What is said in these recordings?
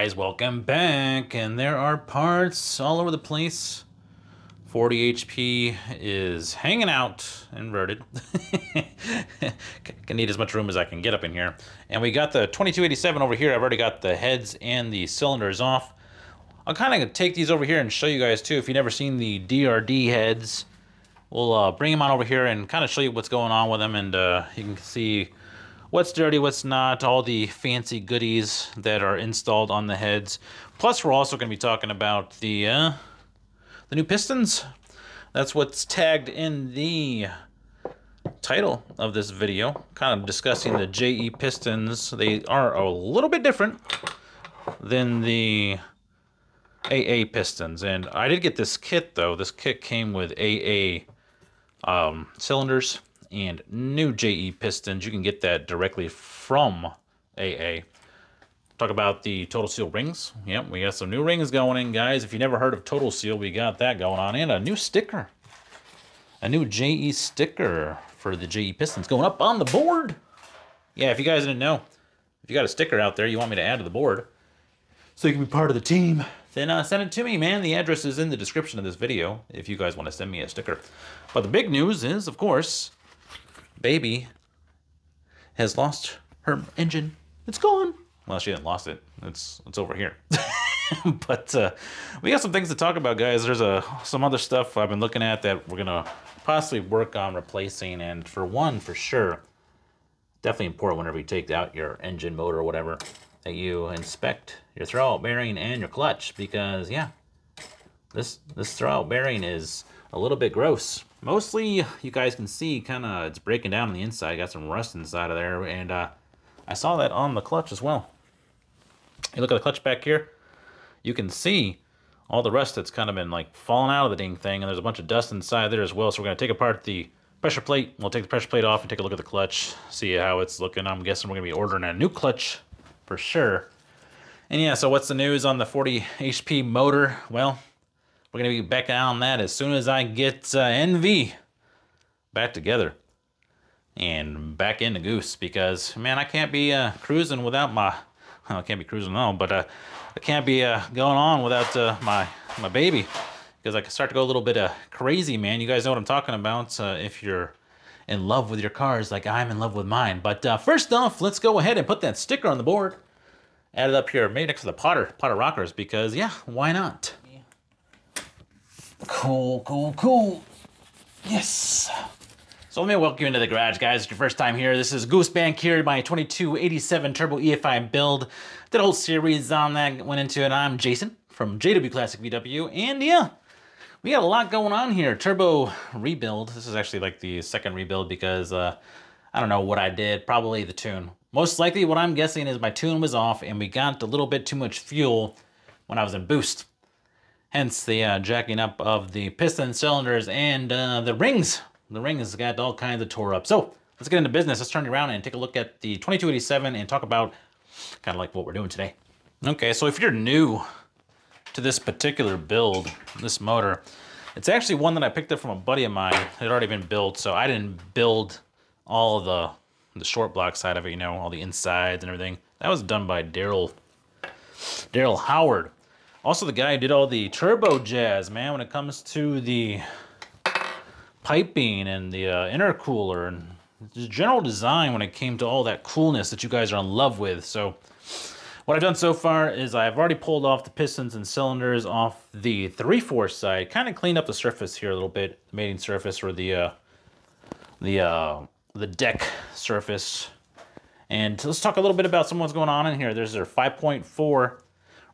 guys, welcome back. And there are parts all over the place. 40 HP is hanging out, inverted. Can need as much room as I can get up in here. And we got the 2287 over here. I've already got the heads and the cylinders off. I'll kind of take these over here and show you guys too. If you've never seen the DRD heads, we'll bring them on over here and kind of show you what's going on with them. And you can see what's dirty, what's not, all the fancy goodies that are installed on the heads. Plus, we're also going to be talking about the new Pistons. That's what's tagged in the title of this video. Kind of discussing the JE Pistons. They are a little bit different than the AA Pistons. And I did get this kit, though. This kit came with AA cylinders and new JE Pistons. You can get that directly from AA. Talk about the Total Seal rings. Yep, we got some new rings going in, guys. If you never heard of Total Seal, we got that going on. And a new sticker. A new JE sticker for the JE Pistons going up on the board. Yeah, if you guys didn't know, if you got a sticker out there you want me to add to the board so you can be part of the team, then send it to me, man. The address is in the description of this video if you guys want to send me a sticker. But the big news is, of course, baby has lost her engine. It's gone. Well, she didn't lost it. It's over here. But we got some things to talk about, guys. There's some other stuff I've been looking at that we're gonna possibly work on replacing. And for one, for sure, definitely important whenever you take out your engine, motor, or whatever, that you inspect your throwout bearing and your clutch, because yeah, this throwout bearing is a little bit gross. Mostly, you guys can see kind of it's breaking down on the inside. Got some rust inside of there, and I saw that on the clutch as well. You look at the clutch back here, you can see all the rust that's kind of been like falling out of the dang thing, and there's a bunch of dust inside there as well. So we're going to take apart the pressure plate. We'll take the pressure plate off and take a look at the clutch, see how it's looking. I'm guessing we're going to be ordering a new clutch for sure. And yeah, so what's the news on the 40 HP motor? Well, we're going to be back on that as soon as I get NV back together and back into Goose, because, man, I can't be cruising without my... Well, I can't be cruising on, but I can't be going on without my baby, because I can start to go a little bit crazy, man. You guys know what I'm talking about if you're in love with your cars like I'm in love with mine. But first off, let's go ahead and put that sticker on the board. Add it up here, maybe next to the Potter rockers, because yeah, why not? Cool, cool, cool. Yes. So let me welcome you into the garage, guys. If it's your first time here, this is Goose Bank here, my 2287 Turbo EFI build. Did a whole series on that, went into it. I'm Jason from JWClassicVW, and yeah, we got a lot going on here. Turbo rebuild. This is actually like the second rebuild because I don't know what I did. Probably the tune. Most likely what I'm guessing is my tune was off and we got a little bit too much fuel when I was in boost. Hence the jacking up of the piston cylinders and the rings. The ring has got all kinds of tore up. So let's get into business. Let's turn it around and take a look at the 2287 and talk about kind of like what we're doing today. Okay, so if you're new to this particular build, this motor, it's actually one that I picked up from a buddy of mine. It had already been built, so I didn't build all of the short block side of it, you know, all the insides and everything. That was done by Daryl Howard. Also the guy who did all the turbo jazz, man, when it comes to the piping and the intercooler and the general design when it came to all that coolness that you guys are in love with. So what I've done so far is I've already pulled off the pistons and cylinders off the 3/4 side, kind of cleaned up the surface here a little bit, the mating surface or the deck surface. And let's talk a little bit about what's going on in here. There's their 5.4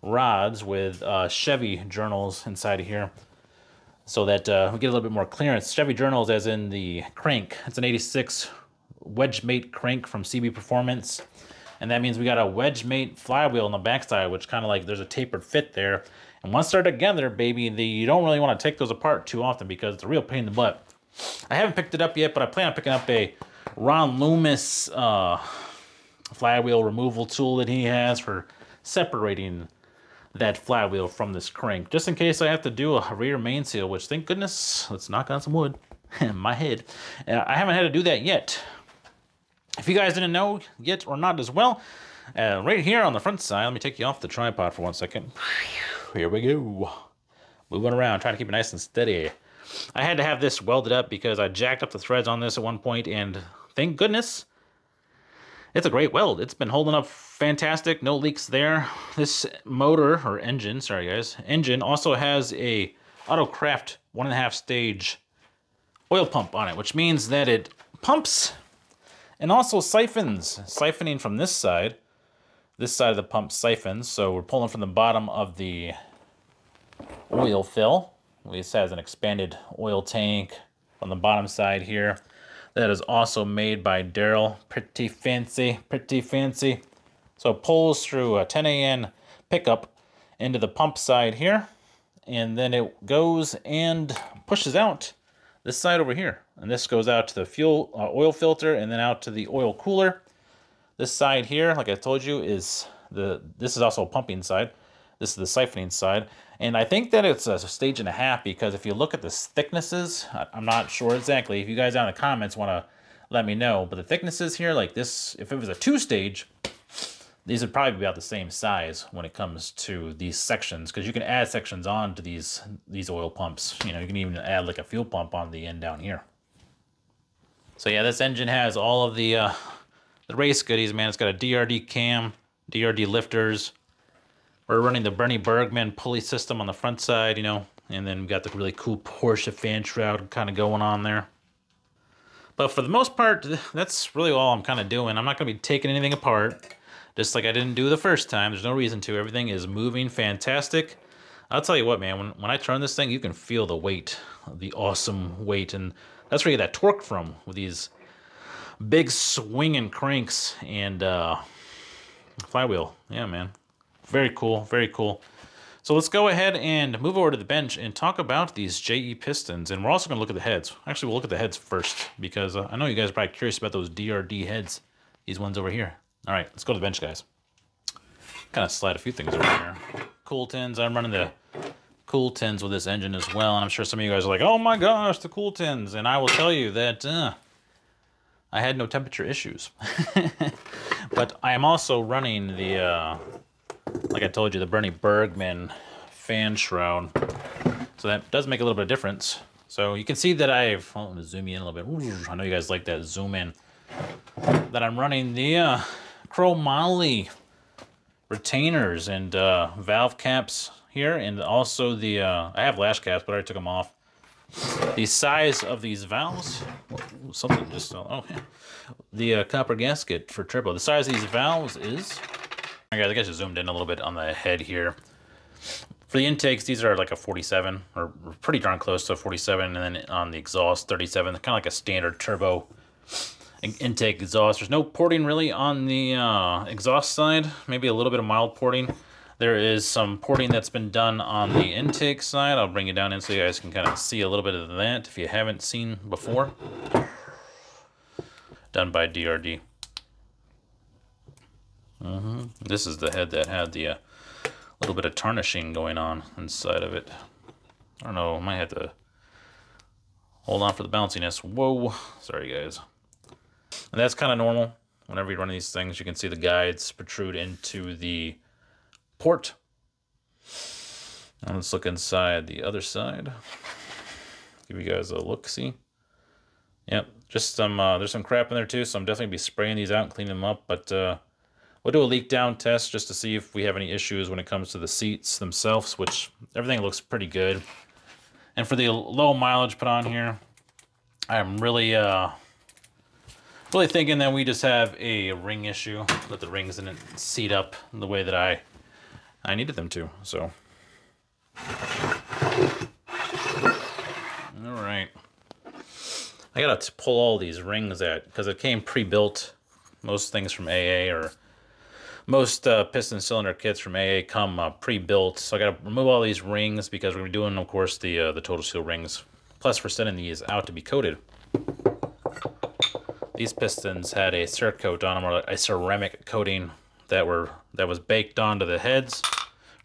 rods with Chevy journals inside of here, so that we get a little bit more clearance. Chevy journals as in the crank. It's an 86 wedge mate crank from CB Performance. And that means we got a wedge mate flywheel on the backside, which kind of like there's a tapered fit there. And once they're together, baby, you don't really want to take those apart too often because it's a real pain in the butt. I haven't picked it up yet, but I plan on picking up a Ron Loomis flywheel removal tool that he has for separating that flywheel from this crank, just in case I have to do a rear main seal, which thank goodness, let's knock on some wood in my head, I haven't had to do that yet. If you guys didn't know yet or not as well, Right here on the front side, let me take you off the tripod for 1 second. Here we go. Moving around, trying to keep it nice and steady. I had to have this welded up because I jacked up the threads on this at one point, and thank goodness, it's a great weld. It's been holding up fantastic, no leaks there. This motor, or engine, sorry guys, engine also has a Autocraft 1.5 stage oil pump on it, which means that it pumps and also siphons, siphoning from this side. This side of the pump siphons, so we're pulling from the bottom of the oil fill. This has an expanded oil tank on the bottom side here. That is also made by Daryl. Pretty fancy, pretty fancy. So it pulls through a 10AN pickup into the pump side here, and then it goes and pushes out this side over here. And this goes out to the fuel oil filter and then out to the oil cooler. This side here, like I told you, is this is also a pumping side. This is the siphoning side. And I think that it's a stage and a half, because if you look at the thicknesses, I'm not sure exactly. If you guys down in the comments want to let me know, but the thicknesses here, like this, if it was a 2-stage, these would probably be about the same size when it comes to these sections, because you can add sections on to these oil pumps. You know, you can even add like a fuel pump on the end down here. So yeah, this engine has all of the race goodies, man. It's got a DRD cam, DRD lifters. We're running the Bernie Bergman pulley system on the front side, you know, and then we got the really cool Porsche fan shroud kind of going on there. But for the most part, that's really all I'm kind of doing. I'm not going to be taking anything apart, just like I didn't do the first time. There's no reason to. Everything is moving fantastic. I'll tell you what, man, when I turn this thing, you can feel the weight, the awesome weight, and that's where you get that torque from, with these big swinging cranks and flywheel. Yeah, man. Very cool, very cool. So let's go ahead and move over to the bench and talk about these JE Pistons. And we're also going to look at the heads. Actually, we'll look at the heads first, because I know you guys are probably curious about those DRD heads. These ones over here. All right, let's go to the bench, guys. Kind of slide a few things over here. Cool tins. I'm running the cool tins with this engine as well. And I'm sure some of you guys are like, oh my gosh, the cool tins. And I will tell you that I had no temperature issues. But I am also running the... like I told you, the Bernie Bergman fan shroud. So that does make a little bit of difference. So you can see that I've... oh, I'm going to zoom you in a little bit. Ooh, I know you guys like that zoom in. That I'm running the chromoly retainers and valve caps here. And also the... I have lash caps, but I already took them off. The size of these valves... ooh, something just... oh, yeah. The copper gasket for turbo. The size of these valves is... all right, guys, I guess I zoomed in a little bit on the head here. For the intakes, these are like a 47, or pretty darn close to a 47, and then on the exhaust, 37. They're kind of like a standard turbo intake exhaust. There's no porting really on the exhaust side, maybe a little bit of mild porting. There is some porting that's been done on the intake side. I'll bring you down in so you guys can kind of see a little bit of that if you haven't seen before. Done by DRD. This is the head that had the little bit of tarnishing going on inside of it. I don't know, I might have to hold on for the bounciness. Whoa, sorry guys. And that's kind of normal. Whenever you run these things, you can see the guides protrude into the port. Now let's look inside the other side. Give you guys a look-see. Yep, just some, there's some crap in there too, so I'm definitely going to be spraying these out and cleaning them up, but we'll do a leak down test just to see if we have any issues when it comes to the seats themselves, which everything looks pretty good. And for the low mileage put on here, I'm really really thinking that we just have a ring issue, that the rings didn't seat up the way that I needed them to. So, all right. I gotta pull all these rings out because it came pre-built. Most things from AA, or most piston cylinder kits from AA come pre-built. So I gotta remove all these rings because we're doing, of course, the Total Seal rings. Plus, we're sending these out to be coated. These pistons had a Cerakote on them, or a ceramic coating that was baked onto the heads,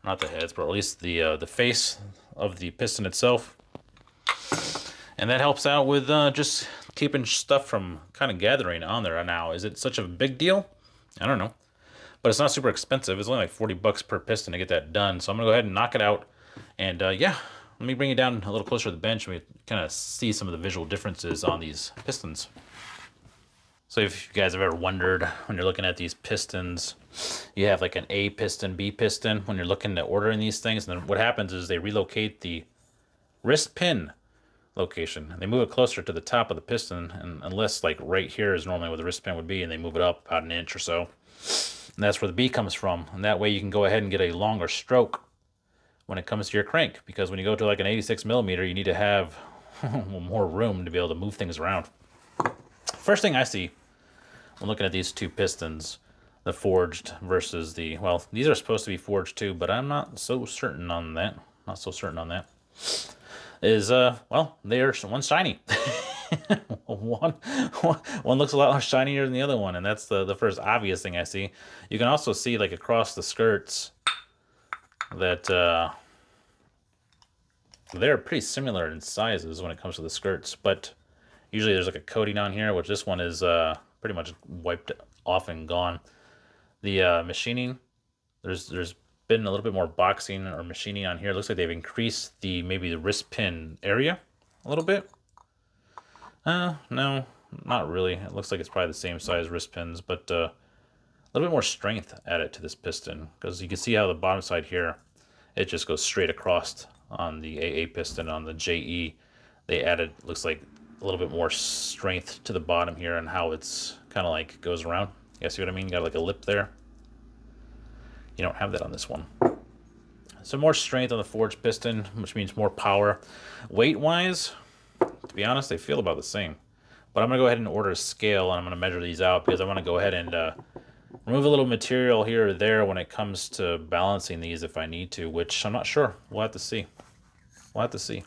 not the heads, but at least the face of the piston itself. And that helps out with just keeping stuff from kind of gathering on there. Now, is it such a big deal? I don't know. but it's not super expensive. It's only like 40 bucks per piston to get that done. So I'm gonna go ahead and knock it out. And yeah, let me bring it down a little closer to the bench and we kind of see some of the visual differences on these pistons. So if you guys have ever wondered, when you're looking at these pistons, you have like an A piston, B piston, when you're looking at ordering these things. And then what happens is they relocate the wrist pin location. They move it closer to the top of the piston, and unless like right here is normally where the wrist pin would be, and they move it up about an inch or so. And that's where the B comes from. And that way you can go ahead and get a longer stroke when it comes to your crank. Because when you go to like an 86 millimeter, you need to have more room to be able to move things around. First thing I see when looking at these two pistons, the forged versus the, well, these are supposed to be forged too, but I'm not so certain on that. Not so certain on that. Is, well, one's shiny. one looks a lot shinier than the other one, and that's the first obvious thing I see. You can also see, like, across the skirts that they're pretty similar in sizes when it comes to the skirts, but usually there's like a coating on here, which this one is pretty much wiped off and gone. The machining, there's been a little bit more boxing or machining on here. It looks like they've increased maybe the wrist pin area a little bit. No, not really. It looks like it's probably the same size wrist pins, but a little bit more strength added to this piston, because you can see how the bottom side here, it just goes straight across on the AA piston. On the JE, they added, looks like, a little bit more strength to the bottom here and how it's kind of like goes around. You guys see what I mean? You got like a lip there. You don't have that on this one. So more strength on the forged piston, which means more power. Weight-wise, to be honest, they feel about the same. But I'm going to go ahead and order a scale, and I'm going to measure these out because I want to go ahead and remove a little material here or there when it comes to balancing these if I need to, which I'm not sure. We'll have to see. We'll have to see.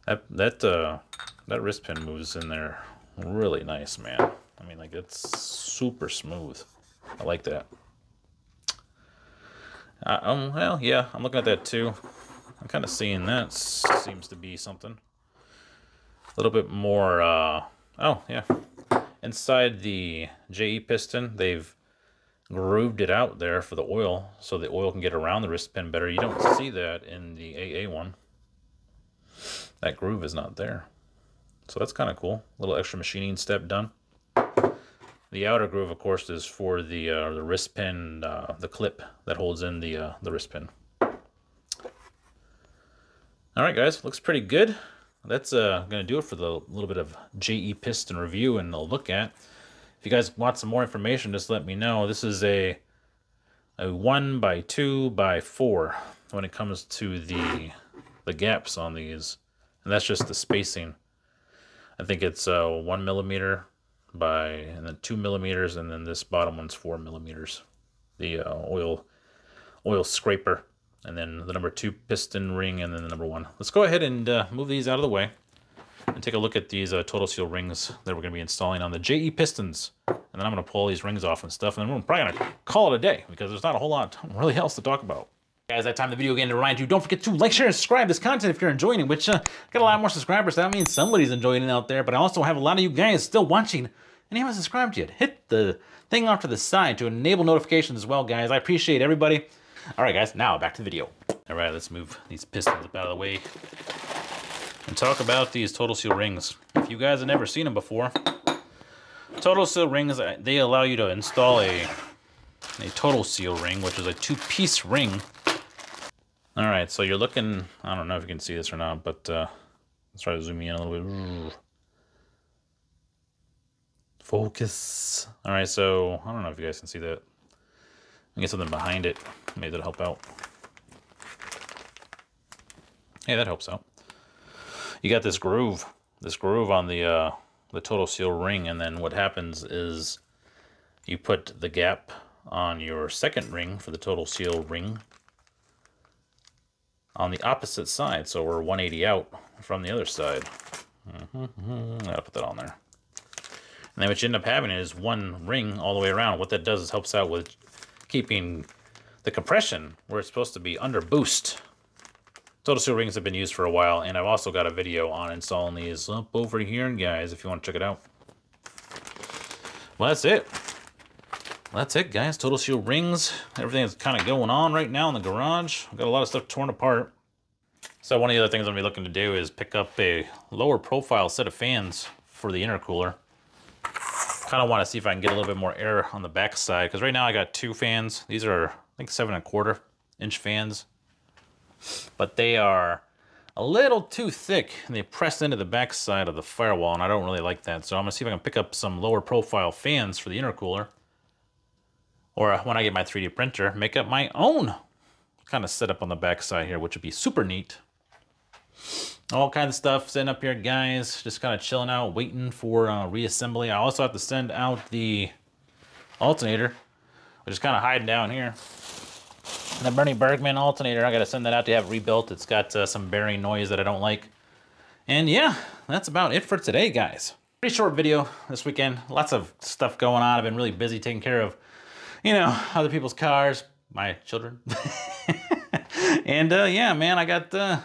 That wrist pin moves in there really nice, man. I mean, like, it's super smooth. I like that. Well, yeah, I'm looking at that too. I'm kind of seeing that seems to be something. A little bit more, oh, yeah. Inside the JE piston, they've grooved it out there for the oil, so the oil can get around the wrist pin better. You don't see that in the AA one. That groove is not there. So that's kind of cool. A little extra machining step done. The outer groove, of course, is for the wrist pin, the clip that holds in the wrist pin. All right, guys, looks pretty good. That's going to do it for the little bit of JE piston review and a look at. If you guys want some more information, just let me know. This is a 1x2x4 when it comes to the gaps on these, and that's just the spacing. I think it's 1 millimeter and then 2 millimeters, and then this bottom one's 4 millimeters. The oil scraper, and then the number 2 piston ring, and then the number 1. Let's go ahead and move these out of the way and take a look at these total seal rings that we're going to be installing on the JE pistons. And then I'm going to pull these rings off and stuff, and then we're probably going to call it a day because there's not a whole lot really else to talk about. Guys, that time the video again to remind you, don't forget to like, share, and subscribe this content if you're enjoying it, which got a lot more subscribers. That means somebody's enjoying it out there, but I also have a lot of you guys still watching and you haven't subscribed yet. Hit the thing off to the side to enable notifications as well, guys. I appreciate everybody. All right, guys, now back to the video. All right, let's move these pistons up out of the way and talk about these total seal rings. If you guys have never seen them before, total seal rings, they allow you to install a total seal ring, which is a 2-piece ring. All right, so you're looking, I don't know if you can see this or not, but let's try to zoom in a little bit. Focus. All right, so I don't know if you guys can see that. I get something behind it. Maybe that'll help out. Hey, that helps out. You got this groove on the total seal ring, and then what happens is you put the gap on your second ring for the total seal ring on the opposite side, so we're 180 out from the other side. I'll put that on there. And then what you end up having is one ring all the way around. What that does is helps out with keeping the compression where it's supposed to be under boost. Total seal rings have been used for a while, and I've also got a video on installing these up over here, guys, if you want to check it out. Well, that's it. That's it, guys. Total seal rings. Everything is kind of going on right now in the garage. I've got a lot of stuff torn apart. So one of the other things I'm going to be looking to do is pick up a lower profile set of fans for the intercooler. Kind of want to see if I can get a little bit more air on the back side, because right now I got 2 fans. These are, I think, 7¼ inch fans, but they are a little too thick and they press into the back side of the firewall, and I don't really like that. So I'm going to see if I can pick up some lower profile fans for the intercooler, or when I get my 3D printer, make up my own kind of setup on the back side here, which would be super neat. All kinds of stuff sitting up here, guys. Just kind of chilling out, waiting for reassembly. I also have to send out the alternator, which is kind of hiding down here. The Bernie Bergman alternator, I got to send that out to have rebuilt. It's got some bearing noise that I don't like. And yeah, that's about it for today, guys. Pretty short video this weekend. Lots of stuff going on. I've been really busy taking care of, you know, other people's cars, my children. And yeah, man, I got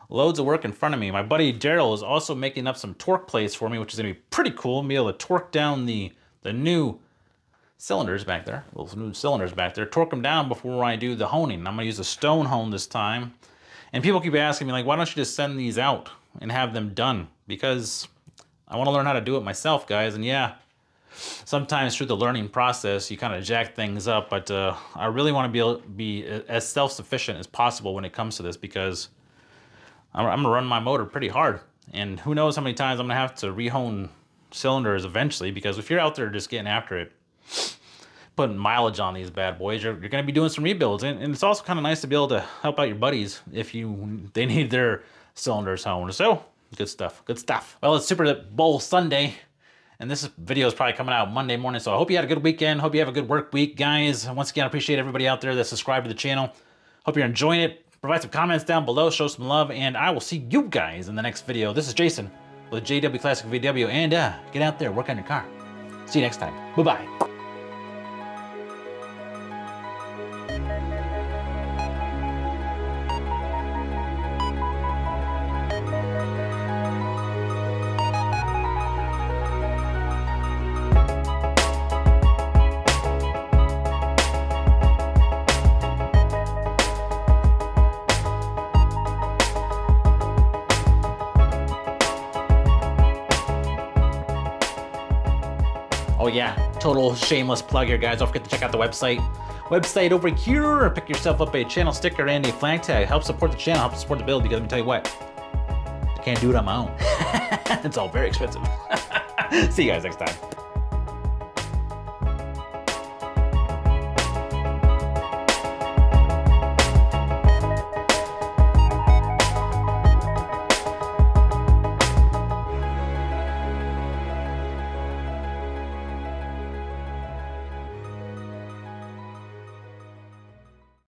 loads of work in front of me. My buddy Daryl is also making up some torque plates for me, which is going to be pretty cool. I'll be able to torque down the new cylinders back there, those new cylinders back there, torque them down before I do the honing. I'm going to use a stone hone this time. And people keep asking me, like, why don't you just send these out and have them done? Because I want to learn how to do it myself, guys. And yeah, sometimes through the learning process, you kind of jack things up. But I really want to be able to be as self-sufficient as possible when it comes to this, because I'm going to run my motor pretty hard. And who knows how many times I'm going to have to rehone cylinders eventually, because if you're out there just getting after it, putting mileage on these bad boys, you're going to be doing some rebuilds. And it's also kind of nice to be able to help out your buddies if they need their cylinders honed. So, good stuff, good stuff. Well, it's Super Bowl Sunday, and this video is probably coming out Monday morning, so I hope you had a good weekend. Hope you have a good work week, guys. Once again, I appreciate everybody out there that subscribed to the channel. Hope you're enjoying it. Provide some comments down below, show some love, and I will see you guys in the next video. This is Jason with JWClassicVW, and get out there, work on your car. See you next time. Bye-bye. Oh yeah, total shameless plug here, guys. Don't forget to check out the website. Website over here. Pick yourself up a channel sticker and a flag tag. Help support the channel, help support the build, because let me tell you what, I can't do it on my own. It's all very expensive. See you guys next time.